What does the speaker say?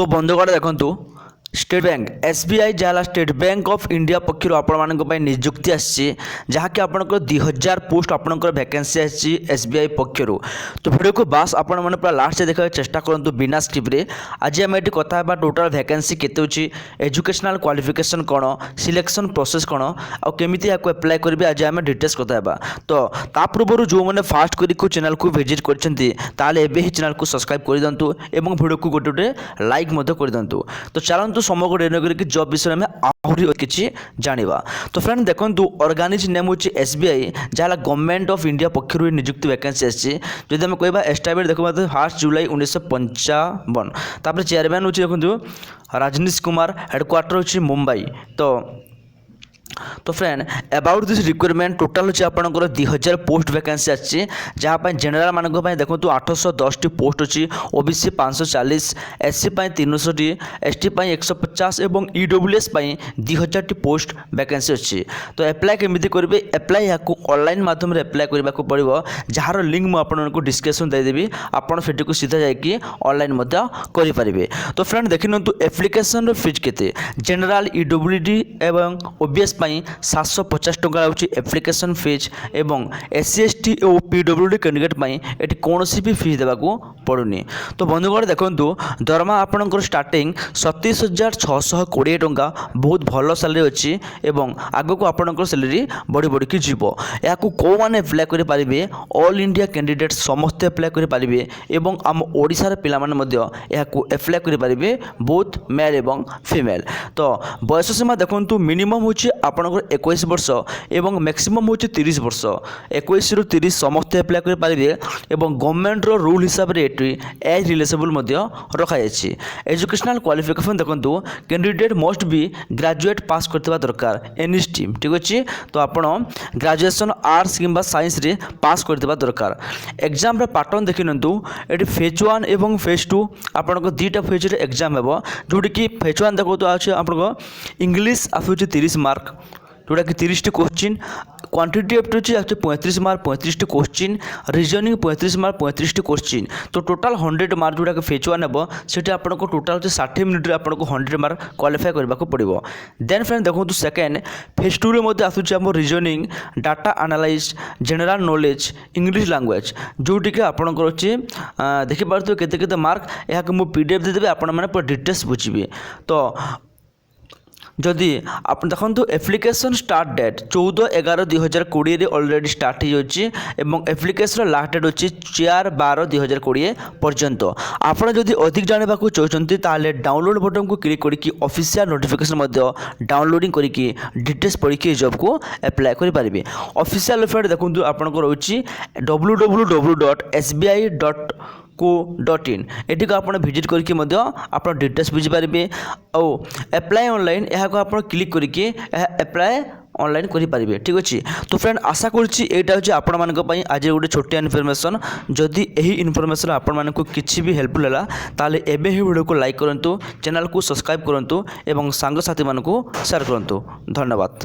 तो बंधुगण देखु स्टेट बैंक एसबीआई जहाँ स्टेट बैंक ऑफ इंडिया पक्षर आपण निजुक्ति आसी जहाँकि आपंकर 2000 पोस्ट आपंकर वैकेंसी आसी एसबीआई पक्षर। तो वीडियो को बास आपण मैंने पूरा लास्ट देखा चेष्टा करूँ बिना स्किप्रे। आज आम ये कथा टोटाल वैकेंसी केते होची, एजुकेशनल क्वालिफिकेशन कौन, सिलेक्शन प्रोसेस कौन आउ केमिति याको अप्लाई करेंगे आज आम डिटेल्स कथा। तो ता पूर्व जो मैंने फास्ट करी चैनल को विजिट करछंती ताले एबे ही चैनल को सब्सक्राइब कर दिंतु एवं वीडियो को गोटे लाइक कर दिंतु। तो चलतु समग्र डेनोग्री की जॉब विषय में आहरी किसी जानिबा। तो फ्रेंड देखंतु ऑर्गेनाइजेशन नेम होची एसबीआई जहाँ गवर्नमेंट ऑफ इंडिया पक्षर नियुक्त वैकेंसी आसी। जदि आम कहबा एस्टाब्लिश देखबा तो 1 जुलाई 1955। तापर चेयरमैन होची देखंतु राजनीश कुमार, हेडक्वार्टर होची मुंबई। तो friend about this requirement total होची आपनकर 2000 पोस्ट वैकेंसी आछि जहाँ पर जनरल मानक देखो 810 टी पोस्ट अच्छी, ओबीसी 540, एससी 300 टी, एसटी 150 एवं ईडब्ल्यूएस 2000 टी पोस्ट वैकेंसी अच्छी। तो अप्लाई केमिति करेंगे, अप्लाई या ऑनलाइन माध्यम अप्लाई करने को पड़ो जार लिंक मुझे डिस्क्रिप्शन देदेवी, आपड़ से सीधा जाकि ऑनलाइन करेंगे। तो फ्रेंड देखि नियंतु एप्लिकेशन फीज केते, जनरल ईडब्ल्यूडी एवं ओबीएस 750 टंका होची एप्लिकेशन फीज एवं एससी एसटी और पीडब्ल्यूडी कैंडिडेट ये कौन भी फीस देवा पड़ूनी। तो बंधुगण देखंतु दरमा आपनकर स्टार्टिंग 27,620 टंका बहुत भल सैलरी अच्छी एवं आग को आपनकर सैलरी बढ़ी बढ़ी की जीव। या कौ मैंने अप्लाई करेंगे, ऑल इंडिया कैंडिडेट समस्ते अप्लाई करेंगे एवं आम ओडिशार पिला माने मध्य याकू अप्लाई करेंगे बोथ मेल एवं फीमेल। तो बयस सीमा देखंतु मिनिमम होची आपनकर 21 वर्ष एवं मैक्सिमम होची 30 वर्ष। 21 रु 30 समस्ते अप्लाई कर पारिबे एवं गवर्नमेंट रो रूल हिसाब रे एटी एज रिलेसेबल मध्य रखा जायछि। एजुकेशनल क्वालिफिकेशन देखंतु candidate must be graduate pass करथिबा दरकार एनी स्ट्रीम, ठीक अछि। तो आपण ग्रेजुएशन आर्ट्स किंबा साइंस रे पास करथिबा दरकार। एग्जाम रे पैटर्न देखिनंतु एटी फेज 1 एवं फेज 2 आपनको दुईटा फेज रे एग्जाम हेबो, जोटी कि फेज 1 देखो तो आछे आपनको इंग्लिश आफुची 30 मार्क जोटा कि 30 टी क्वेश्चन, क्वांटिटी एप्टीट्यूड अच्छे 35 mark 35 T question, reasoning 35 mark 35 T question. तो टोटाल 100 मार्क जोटा कि फेज 1 हेबो सेठी आपनको टोटाल 60 मिनिट रे आपनको 100 मार्क क्वालिफाई करबा को पड़िबो। देन फ्रेंड देखंतु सेकंड फेज 2 रे मध्ये आसुची हम reasoning, data analyse, general knowledge, English language जोटी कि आपनको अछि देखि पारथु केते केते मार्क या कि मु पीडीएफ दे देबे आपण माने पूरा डिटेल्स बुझिबे। तो जदि आप देखो एप्लिकेशन स्टार्ट डेट 14/11/2020 रे ऑलरेडी स्टार्ट हो एप्लिकेशन लास्ट डेट अच्छी 4/12/2020 पर्यंत। आपड़ जदि अधिक जानवा चाहते ताले डाउनलोड बटन को क्लिक करके ऑफिशियल नोटिफिकेशन डाउनलोडिंग करके डिटेल्स पढ़ी जॉब को अप्लाई करेंगे। ऑफिशियल वेबसाइट देखो आपंकर रही www.sbi.co.in एटी को आप विजिट करके आप डिटेल्स बुझीपारे और अप्लाई ऑनलाइन यहाँ को आप क्लिक करके अप्लाई ऑनलाइन करेंगे, ठीक अच्छे। तो फ्रेंड आशा करुँची यहाँ हूँ आपण मानी आज गोटे छोटिया इनफॉरमेशन। जदि यही इनफॉरमेशन आपण मानक किसी भी हेल्पफुल है ताले एबे ही वीडियो को लाइक करूँ, चैनल को सब्सक्राइब करूँ एवं सांग साथी मानक शेयर करूँ। धन्यवाद।